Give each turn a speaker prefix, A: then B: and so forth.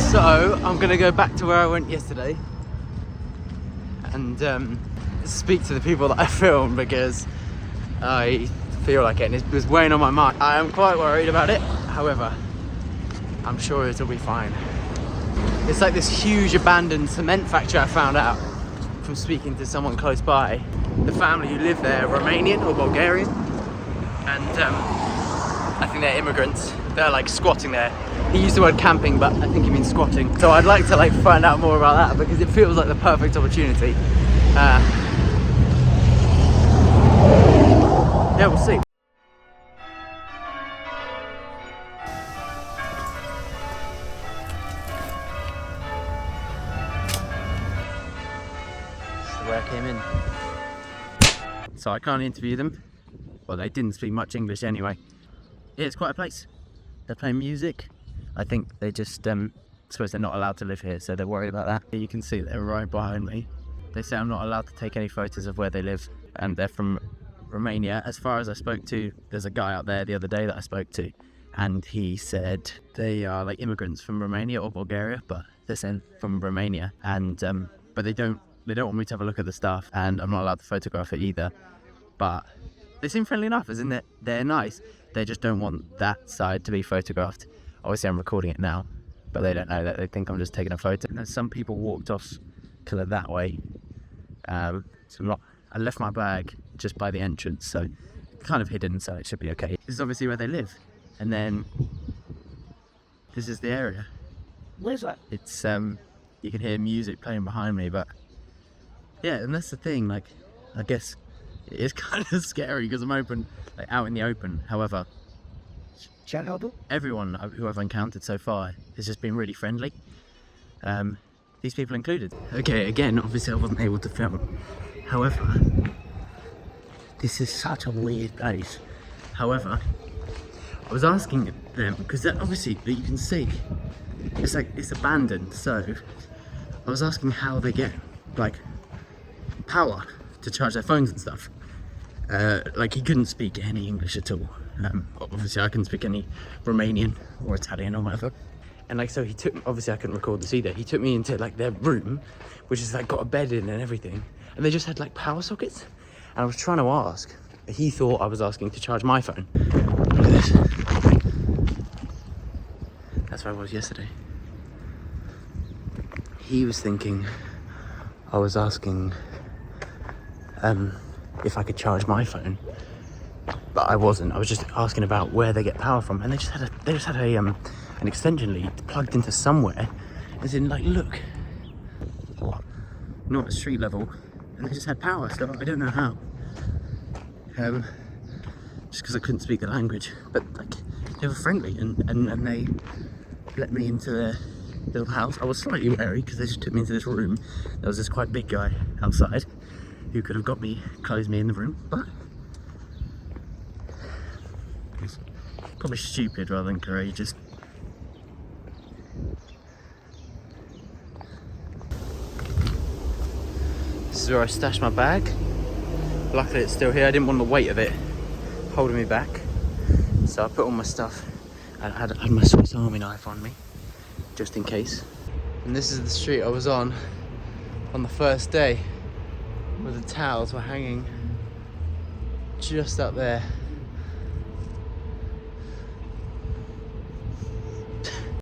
A: So I'm gonna go back to where I went yesterday and speak to the people that I filmed, because I feel like it was weighing on my mind. I am quite worried about it, however, I'm sure it'll be fine. It's like this huge abandoned cement factory, I found out from speaking to someone close by. The family who live there are Romanian or Bulgarian, and I think they're immigrants. They're like squatting there. He used the word camping, but I think he means squatting. So I'd like to like find out more about that, because it feels like the perfect opportunity. Yeah, we'll see. This is where I came in. So I can't interview them. Well, they didn't speak much English anyway. Yeah, it's quite a place. They're playing music. I think they just, suppose they're not allowed to live here, so they're worried about that. You can see they're right behind me. They say I'm not allowed to take any photos of where they live, and they're from Romania. As far as I spoke to, there's a guy out there the other day that I spoke to, and he said they are like immigrants from Romania or Bulgaria, but they're saying from Romania, and but they don't want me to have a look at the stuff, and I'm not allowed to photograph it either. But they seem friendly enough, isn't it? They're nice. They just don't want that side to be photographed. Obviously I'm recording it now, but they don't know that. They think I'm just taking a photo. And some people walked off to that way. So I left my bag just by the entrance, so kind of hidden, so it should be okay. This is obviously where they live. And then this is the area.
B: Where's that?
A: It's you can hear music playing behind me, but yeah, and that's the thing, like, I guess it is kind of scary because I'm out in the open. However, everyone who I've encountered so far has just been really friendly. These people included. Okay, again, obviously I wasn't able to film. However, this is such a weird place. However, I was asking them, because obviously you can see it's like it's abandoned, so I was asking how they get like power to charge their phones and stuff. Like, he couldn't speak any English at all. Obviously I couldn't speak any Romanian or Italian or whatever. And like, so he took, obviously I couldn't record this either. He took me into like their room, which is like got a bed in and everything. And they just had like power sockets. And I was trying to ask, he thought I was asking to charge my phone. Look at this. That's where I was yesterday. He was thinking I was asking if I could charge my phone, but I wasn't. I was just asking about where they get power from, and they just had an extension lead plugged into somewhere, as in like, look, not at street level, and they just had power. So I don't know how. Just because I couldn't speak the language, but like, they were friendly, and they let me into their little house. I was slightly wary because they just took me into this room. There was this quite big guy outside who could have closed me in the room, but it's probably stupid rather than courageous. This is where I stashed my bag. Luckily it's still here. I didn't want the weight of it holding me back, so I put all my stuff, and I had my Swiss Army knife on me just in case. And this is the street I was on the first day, where the towels were hanging just up there.